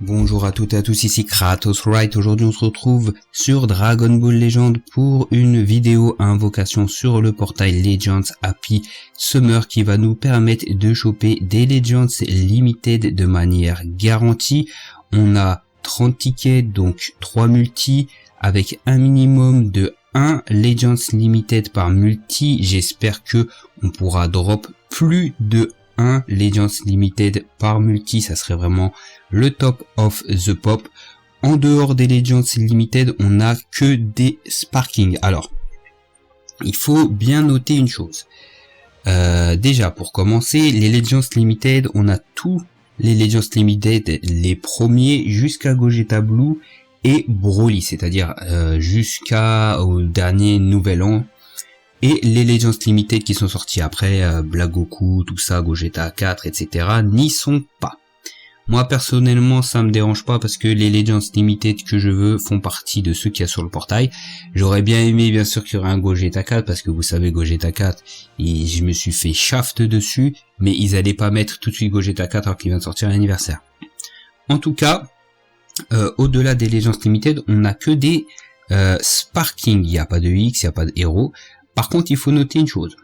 Bonjour à toutes et à tous, ici Kratos Wright. Aujourd'hui on se retrouve sur Dragon Ball Legends pour une vidéo invocation sur le portail Legends Happy Summer qui va nous permettre de choper des Legends Limited de manière garantie. On a 30 tickets, donc 3 multi avec un minimum de 1 Legends Limited par multi. J'espère que on pourra drop plus de 1 Legends Limited par multi, ça serait vraiment le top of the pop. En dehors des Legends Limited, on n'a que des Sparking. Alors, il faut bien noter une chose. Déjà, pour commencer, les Legends Limited, on a tous les Legends Limited, les premiers jusqu'à Gogeta Blue et Broly, c'est-à-dire jusqu'au dernier nouvel an. Et les Legends Limited qui sont sortis après, Black Goku, tout ça, Gogeta 4, etc. n'y sont pas. Moi personnellement ça me dérange pas parce que les Legends Limited que je veux font partie de ceux qu'il y a sur le portail. J'aurais bien aimé bien sûr qu'il y aurait un Gogeta 4 parce que vous savez Gogeta 4, et je me suis fait shaft dessus, mais ils allaient pas mettre tout de suite Gogeta 4 alors qu'il vient de sortir à l'anniversaire. En tout cas, au-delà des Legends Limited, on n'a que des Sparking, il n'y a pas de X, il n'y a pas de héros. Par contre, il faut noter une chose.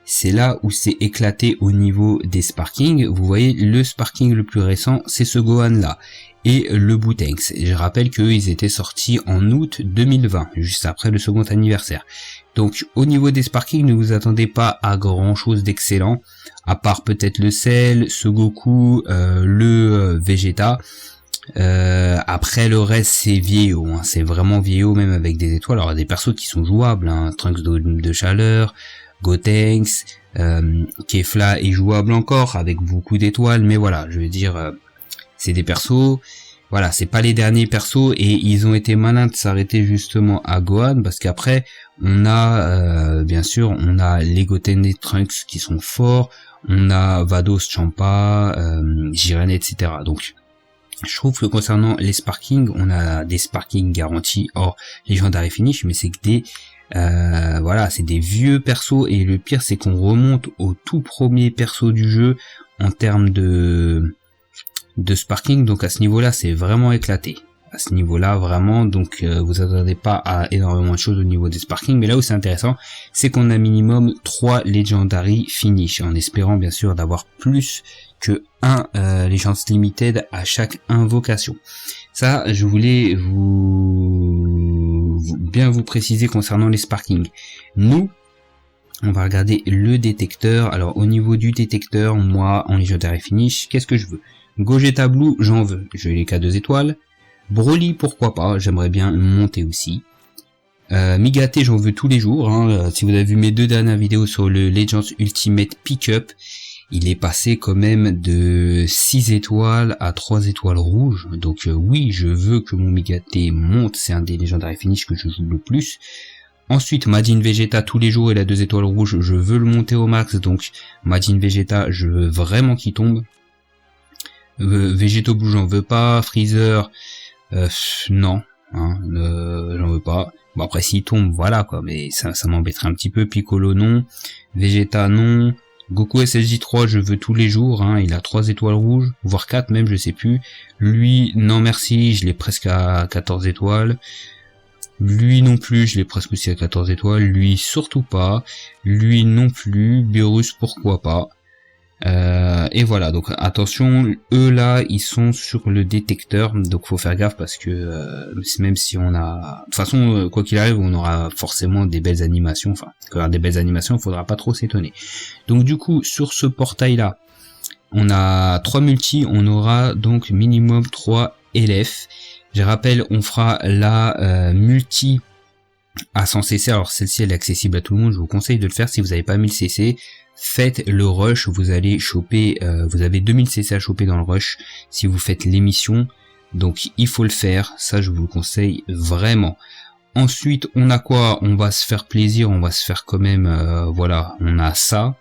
C'est là où c'est éclaté au niveau des Sparking. Vous voyez, le Sparking le plus récent, c'est ce Gohan là. Et le Bootenks. Je rappelle qu'eux, ils étaient sortis en août 2020, juste après le second anniversaire. Donc, au niveau des Sparking, ne vous attendez pas à grand chose d'excellent. À part peut-être le Cell, ce Goku, le Vegeta. Après le reste c'est vieillot, hein. C'est vraiment vieillot même avec des étoiles. Alors il y a des persos qui sont jouables, hein. Trunks de chaleur, Gotenks, Kefla est jouable encore avec beaucoup d'étoiles, mais voilà, je veux dire, c'est des persos, voilà, c'est pas les derniers persos et ils ont été malins de s'arrêter justement à Gohan parce qu'après on a bien sûr on a les Goten et Trunks qui sont forts, on a Vados, Champa, Jiren, etc. Donc je trouve que concernant les Sparking, on a des Sparking garantis hors Legendary Finish, mais c'est que des voilà, c'est des vieux persos et le pire c'est qu'on remonte au tout premier perso du jeu en termes de Sparking, donc à ce niveau-là c'est vraiment éclaté. À ce niveau-là vraiment, donc vous attendez pas à énormément de choses au niveau des Sparking, mais là où c'est intéressant, c'est qu'on a minimum 3 Legendary Finish, en espérant bien sûr d'avoir plus que un Legends Limited à chaque invocation. Ça, je voulais bien vous préciser concernant les Sparking. Nous, on va regarder le détecteur. Alors au niveau du détecteur, moi en Legendary Finish, qu'est-ce que je veux? Gogeta Blue, j'en veux. Je l'ai qu'à 2 étoiles. Broly, pourquoi pas, j'aimerais bien monter aussi. Migate, j'en veux tous les jours, hein. Si vous avez vu mes 2 dernières vidéos sur le Legends Ultimate Pickup, il est passé quand même de 6 étoiles à 3 étoiles rouges. Donc oui, je veux que mon Migate monte, c'est un des Legendary Finish que je joue le plus. Ensuite, Majin Vegeta tous les jours, il a 2 étoiles rouges, je veux le monter au max, donc Majin Vegeta, je veux vraiment qu'il tombe. Vegeto Blue, j'en veux pas. Freezer, non, hein, j'en veux pas. Bon après s'il tombe, voilà quoi, mais ça m'embêterait un petit peu. Piccolo non, Vegeta non, Goku SSJ3 je veux tous les jours, hein, il a 3 étoiles rouges, voire 4 même, je sais plus. Lui, non merci, je l'ai presque à 14 étoiles. Lui non plus, je l'ai presque aussi à 14 étoiles. Lui surtout pas. Lui non plus. Beerus pourquoi pas. Et voilà, donc attention, eux là ils sont sur le détecteur, donc faut faire gaffe parce que même si on a, de toute façon quoi qu'il arrive on aura forcément des belles animations, enfin quand il y aura des belles animations il faudra pas trop s'étonner. Donc du coup sur ce portail là on a 3 multi, on aura donc minimum 3 LF. Je rappelle, on fera la multi à 100 cc, alors celle-ci elle est accessible à tout le monde, je vous conseille de le faire si vous n'avez pas 1000 cc. Faites le rush, vous allez choper, vous avez 2000 cc à choper dans le rush si vous faites l'émission, donc il faut le faire, ça je vous le conseille vraiment. Ensuite on a quoi? On va se faire plaisir, on va se faire quand même, voilà, on a ça,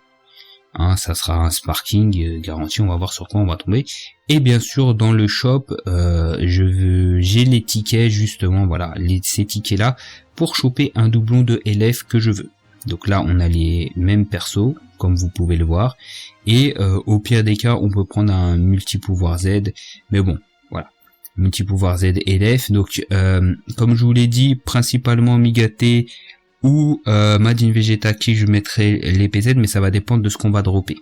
hein, ça sera un Sparking garanti, on va voir sur quoi on va tomber. Et bien sûr dans le shop, j'ai les tickets justement, voilà, ces tickets là pour choper un doublon de LF que je veux. Donc là on a les mêmes persos comme vous pouvez le voir, et au pire des cas on peut prendre un multi-pouvoir Z, mais bon voilà, multi-pouvoir Z et LF. Donc comme je vous l'ai dit, principalement Migaté ou Majin Vegeta qui je mettrai les PZ, mais ça va dépendre de ce qu'on va dropper.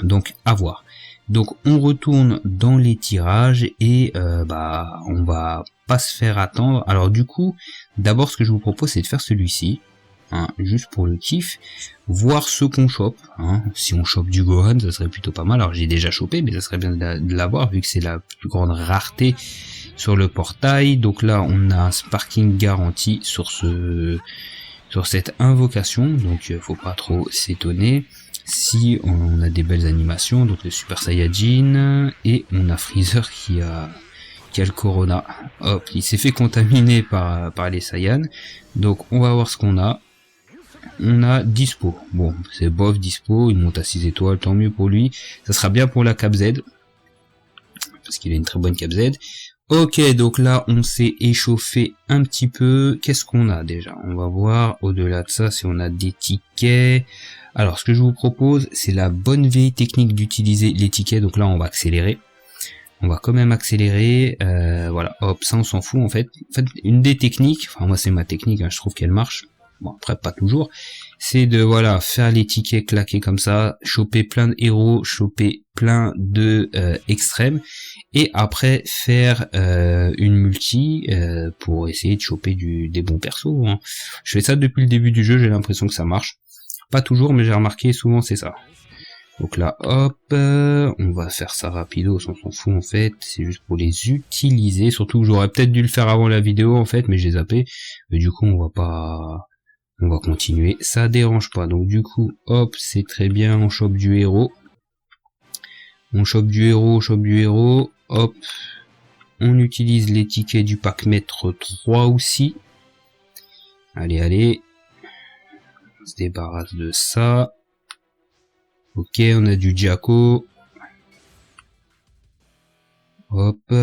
Donc à voir. Donc on retourne dans les tirages et on va pas se faire attendre. Alors du coup, d'abord ce que je vous propose c'est de faire celui-ci, hein, juste pour le kiff, voir ce qu'on chope. Hein. Si on chope du Gohan, ça serait plutôt pas mal. Alors j'ai déjà chopé, mais ça serait bien de l'avoir vu que c'est la plus grande rareté sur le portail. Donc là on a un sparking garanti sur cette invocation, donc faut pas trop s'étonner. Si on a des belles animations, donc le Super Saiyajin, et on a Freezer qui a le Corona. Hop, il s'est fait contaminer par les Saiyans. Donc on va voir ce qu'on a. On a Dispo. Bon, c'est bof Dispo, il monte à 6 étoiles, tant mieux pour lui. Ça sera bien pour la Cap Z, parce qu'il a une très bonne Cap Z. Ok, donc là on s'est échauffé un petit peu. Qu'est-ce qu'on a déjà? On va voir au-delà de ça si on a des tickets. Alors ce que je vous propose, c'est la bonne vieille technique d'utiliser les tickets. Donc là on va accélérer. On va quand même accélérer. Voilà, hop, ça on s'en fout en fait. En fait, une des techniques, enfin moi c'est ma technique, hein, je trouve qu'elle marche. Bon après pas toujours. C'est de voilà faire les tickets claquer comme ça, choper plein de héros, choper plein de extrêmes, et après faire une multi pour essayer de choper des bons persos. Hein. Je fais ça depuis le début du jeu, j'ai l'impression que ça marche. Pas toujours, mais j'ai remarqué souvent c'est ça. Donc là, hop, on va faire ça rapido, on s'en fout en fait, c'est juste pour les utiliser. Surtout que j'aurais peut-être dû le faire avant la vidéo en fait, mais j'ai zappé. Mais du coup, on va continuer, ça dérange pas. Donc du coup, hop, c'est très bien, on chope du héros. On chope du héros, hop. On utilise les tickets du pack maître 3 aussi. Allez. On se débarrasse de ça. Ok, on a du Jaco. Hop.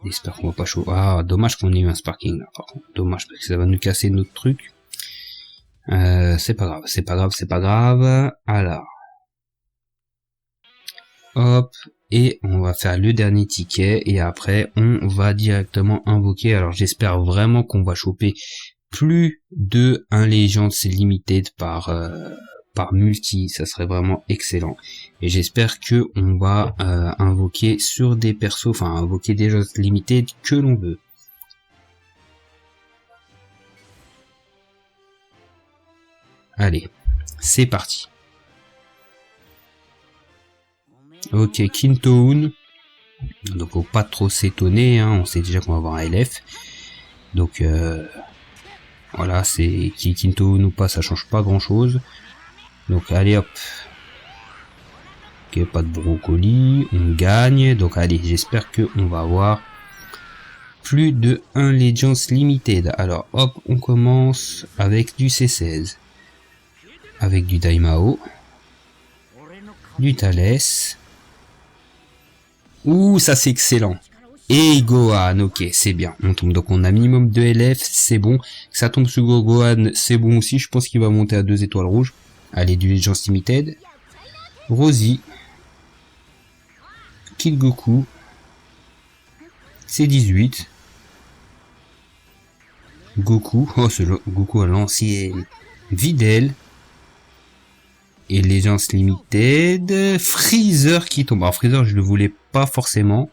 J'espère qu'on va pas chaud. Ah, dommage qu'on ait eu un sparking là, par contre. Dommage parce que ça va nous casser notre truc. C'est pas grave. Alors. Hop. Et on va faire le dernier ticket. Et après, on va directement invoquer. Alors, j'espère vraiment qu'on va choper plus de 1 Legends Limited par multi, ça serait vraiment excellent. Et j'espère que on va invoquer sur des persos, enfin invoquer des Legends Limited que l'on veut. Allez, c'est parti. Ok, Kintoon. Donc faut pas trop s'étonner, hein, on sait déjà qu'on va avoir un LF. Donc voilà, c'est qui Kintoon ou pas, ça change pas grand chose. Donc allez hop. Ok, pas de brocoli, on gagne. Donc allez, j'espère que on va avoir plus de 1 Legends Limited. Alors hop, on commence avec du C16. Avec du Daimao. Du Thalès. Ouh, ça c'est excellent. Et Gohan, ok, c'est bien. On tombe, donc on a minimum de LF, c'est bon. Ça tombe sur Gohan, c'est bon aussi. Je pense qu'il va monter à 2 étoiles rouges. Allez, du Legends Limited. Rosie. Kid Goku. C18. Goku. Oh, c'est Goku à l'ancienne. Videl. Et Legends Limited. Freezer qui tombe. Alors Freezer, je le voulais pas forcément.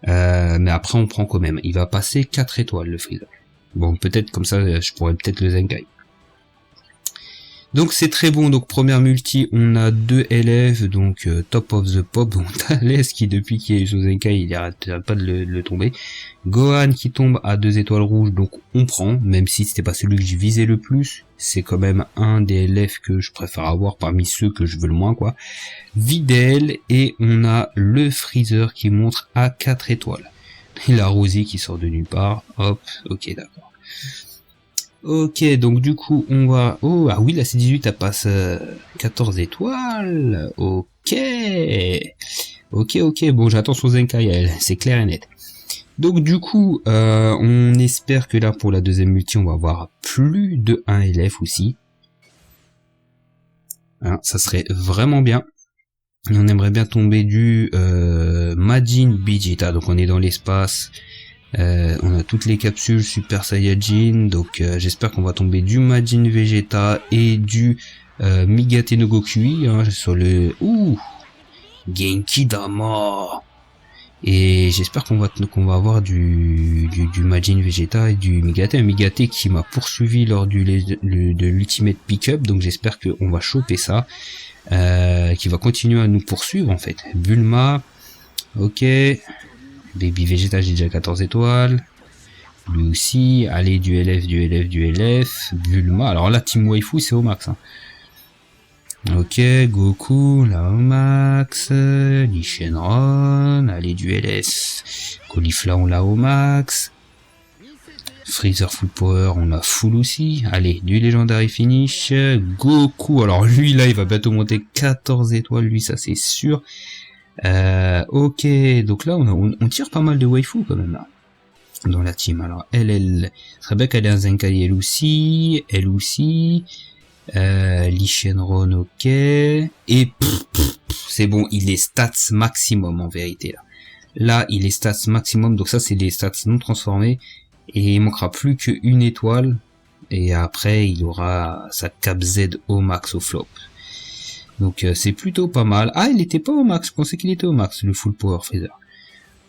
Mais après on prend quand même. Il va passer 4 étoiles le Freezer. Bon, peut-être comme ça, je pourrais peut-être le Zenkai. Donc c'est très bon. Donc première multi, on a 2 LF, donc top of the pop. Donc Thalès qui depuis qu'il y a eu son Zenkai, il arrête pas de le tomber. Gohan qui tombe à 2 étoiles rouges, donc on prend, même si c'était pas celui que je visais le plus. C'est quand même un des LF que je préfère avoir parmi ceux que je veux le moins, quoi. Videl, et on a le Freezer qui monte à 4 étoiles. Et la Rosie qui sort de nulle part. Hop, ok, d'accord. Ok, donc du coup, on va... Oh, ah oui, la C18, elle passe 14 étoiles. Ok. Ok, bon, j'attends son Zenkai, c'est clair et net. Donc du coup, on espère que là, pour la deuxième multi, on va avoir plus de 1 LF aussi. Hein, ça serait vraiment bien. Et on aimerait bien tomber du Majin Vegeta, donc on est dans l'espace. On a toutes les capsules Super Saiyajin, donc j'espère qu'on va tomber du Majin Vegeta et du Migate no Gokui, hein, sur le... Ouh, Genki Dama. Et j'espère qu'on va avoir du Majin Vegeta et du Migate, un Migate qui m'a poursuivi lors de l'Ultimate Pickup, donc j'espère qu'on va choper ça, qui va continuer à nous poursuivre en fait. Bulma, ok, Baby Vegeta j'ai déjà 14 étoiles, lui aussi, allez du LF, Bulma, alors là Team Waifu c'est au max, hein. Ok, Goku, là au max, Lee Shenron, allez du LS, Caulifla on l'a au max, Freezer Full Power on l'a full aussi, allez, du Legendary Finish, Goku, alors lui là il va bientôt monter 14 étoiles, lui ça c'est sûr, ok, donc là on tire pas mal de waifu quand même là, dans la team, alors elle serait bien qu'elle ait un Zenkai elle aussi, Lee Shenron, ok. Et c'est bon, il est stats maximum en vérité là. Là, il est stats maximum, donc ça c'est des stats non transformés. Et il manquera plus qu'une étoile. Et après, il aura sa cap Z au max au flop. Donc c'est plutôt pas mal. Ah, il était pas au max, je pensais qu'il était au max, le full power Freezer.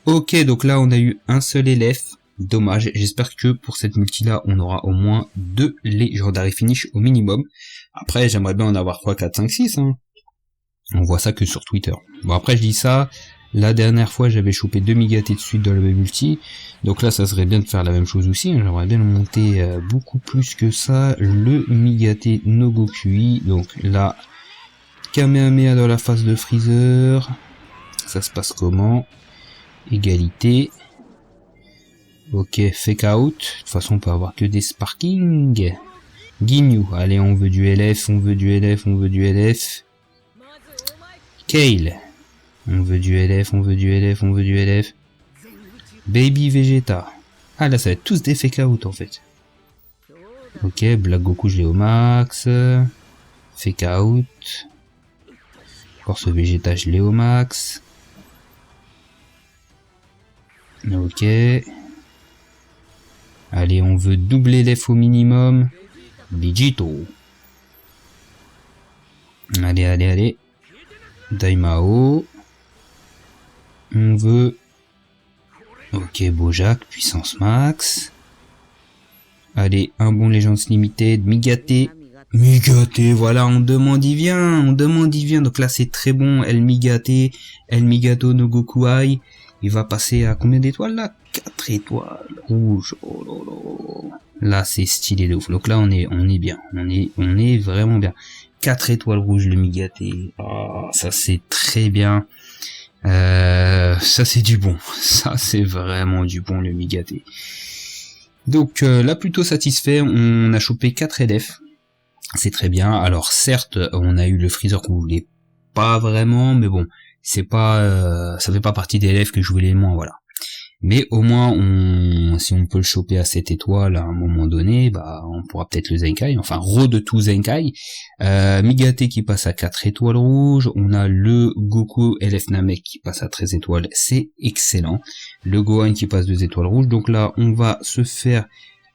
Ok, donc là on a eu un seul élève. Dommage, j'espère que pour cette multi là on aura au moins 2 Legendary Finish au minimum. Après j'aimerais bien en avoir 3, 4, 5, 6 hein. On voit ça que sur Twitter. Bon après je dis ça, la dernière fois j'avais chopé 2 Migate de suite dans le multi. Donc là ça serait bien de faire la même chose aussi, hein. J'aimerais bien le monter beaucoup plus que ça, le Migate no Gokui. Donc là, Kamehameha dans la phase de Freezer. Ça se passe comment? Égalité. Ok, fake out. De toute façon, on peut avoir que des sparking. Ginyu. Allez, on veut du LF, Kale. On veut du LF. Baby Vegeta. Ah, là, ça va être tous des fake out, en fait. Ok, Black Goku, je l'ai au max. Fake out. Encore ce Vegeta, je l'ai au max. Ok. Allez, on veut doubler l'F au minimum. Vegito. Allez. Daimao. On veut... Ok, Bojack, puissance max. Allez, un bon Legends Limited, Migate. Voilà, on demande, il vient. Donc là, c'est très bon. El Migato no Gokuai. Il va passer à combien d'étoiles là? 4 étoiles rouges. Oh là là. Là c'est stylé de ouf. Donc là on est bien. On est vraiment bien. 4 étoiles rouges le Migate. Oh, ça c'est très bien. Ça c'est du bon. Ça c'est vraiment du bon le Migate. Donc là plutôt satisfait. On a chopé 4 LF. C'est très bien. Alors certes on a eu le Freezer qu'on voulait pas vraiment. Mais bon. C'est pas, ça fait pas partie des élèves que je voulais le moins, voilà. Mais au moins, si on peut le choper à 7 étoiles à un moment donné, bah, on pourra peut-être le Zenkai, enfin, de tout Zenkai. Migate qui passe à 4 étoiles rouges, on a le Goku LF Namek qui passe à 13 étoiles, c'est excellent. Le Gohan qui passe 2 étoiles rouges, donc là, on va se faire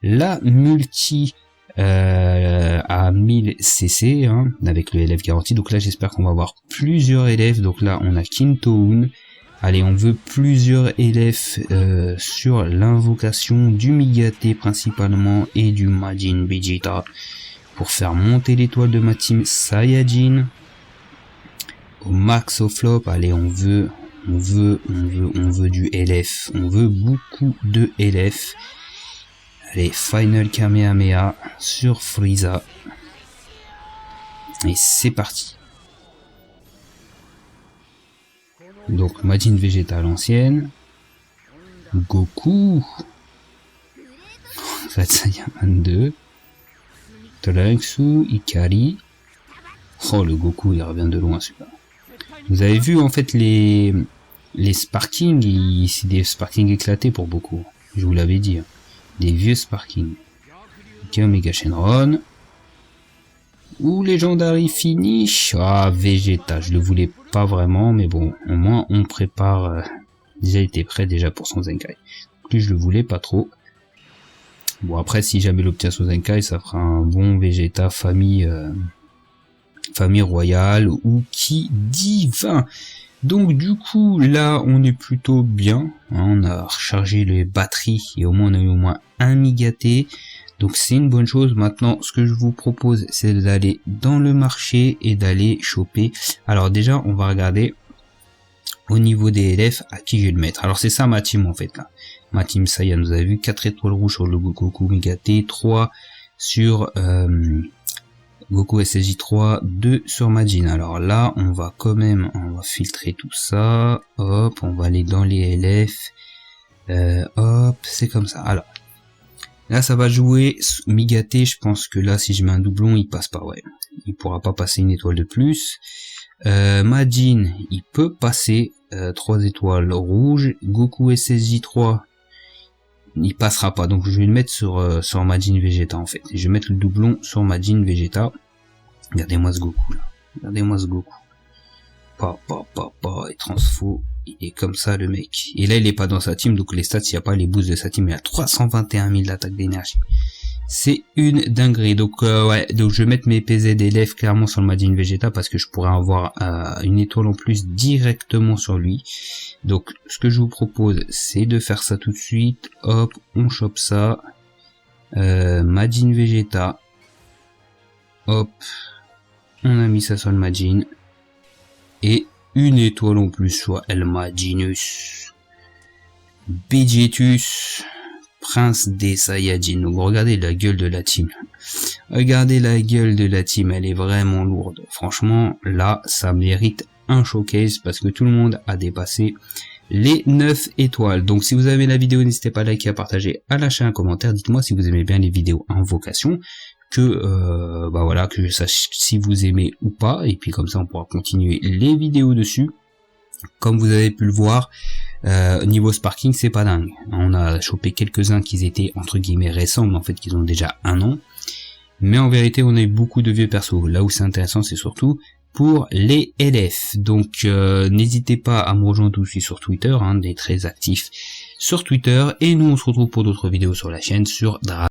la multi, à 1000 cc hein, avec le LF garanti. Donc là j'espère qu'on va avoir plusieurs élèves. Donc là on a Kintoun. Allez, on veut plusieurs élèves sur l'invocation du Migate principalement et du Majin Vegeta pour faire monter l'étoile de ma team Saiyajin au max au flop. Allez, on veut du LF, on veut beaucoup de LF. Allez, Final Kamehameha sur Frieza. Et c'est parti. Donc, Majin Vegeta à l'ancienne. Goku. Saiyaman 2. Trunks, Ikari. Oh, le Goku, il revient de loin, celui-là. Vous avez vu, en fait, les sparking, c'est des sparking éclatés pour beaucoup. Je vous l'avais dit. Des vieux sparking. Ok, Omega Shenron. Ou Legendary Finish. Ah, Vegeta, je le voulais pas vraiment, mais bon, au moins on prépare. Déjà il était prêt déjà pour son Zenkai. Plus je le voulais pas trop. Bon après si jamais l'obtient son Zenkai, ça fera un bon Vegeta famille royale ou qui divin. Donc du coup là on est plutôt bien. On a rechargé les batteries et au moins on a eu au moins un Migaté. Donc c'est une bonne chose. Maintenant, ce que je vous propose, c'est d'aller dans le marché et d'aller choper. Alors déjà, on va regarder au niveau des LF à qui je vais le mettre. Alors c'est ça ma team en fait là. Ma team Saiyan, vous avez vu 4 étoiles rouges sur le Goku Migaté, 3 sur Goku SSJ 3, 2 sur Majin. Alors là, on va quand même, on va filtrer tout ça. Hop, on va aller dans les LF. Hop, c'est comme ça. Alors. Là, ça va jouer Migaté. Je pense que là, si je mets un doublon, il passe pas. Ouais, il pourra pas passer une étoile de plus. Majin, il peut passer 3 étoiles rouges. Goku SSJ 3, il passera pas. Donc, je vais le mettre sur Majin Vegeta en fait. Je vais mettre le doublon sur Majin Vegeta. Regardez-moi ce Goku là. Regardez-moi ce Goku. Et transfo. Il est comme ça le mec. Et là il est pas dans sa team, donc les stats, il n'y a pas les boosts de sa team, il a 321 000 d'attaque d'énergie. C'est une dinguerie. Donc ouais, donc je vais mettre mes PZ d'élèves clairement sur le Majin Vegeta parce que je pourrais avoir une étoile en plus directement sur lui. Donc ce que je vous propose, c'est de faire ça tout de suite. Hop, on chope ça. Majin Vegeta. Hop, on a mis ça sur le Majin. Et une étoile en plus sur El Majinus, Vegetus, Prince des Saiyajin. Donc regardez la gueule de la team. Regardez la gueule de la team, elle est vraiment lourde. Franchement, là, ça mérite un showcase parce que tout le monde a dépassé les 9 étoiles. Donc si vous avez la vidéo, n'hésitez pas à liker, à partager, à lâcher un commentaire. Dites-moi si vous aimez bien les vidéos invocation. Que bah voilà, que je sache si vous aimez ou pas, et puis comme ça on pourra continuer les vidéos dessus. Comme vous avez pu le voir, niveau sparking c'est pas dingue, on a chopé quelques-uns qui étaient entre guillemets récents, mais en fait qu'ils ont déjà 1 an, mais en vérité on a eu beaucoup de vieux persos. Là où c'est intéressant, c'est surtout pour les LF. Donc n'hésitez pas à me rejoindre aussi sur Twitter, hein, des très actifs sur Twitter, et nous on se retrouve pour d'autres vidéos sur la chaîne sur Dragon.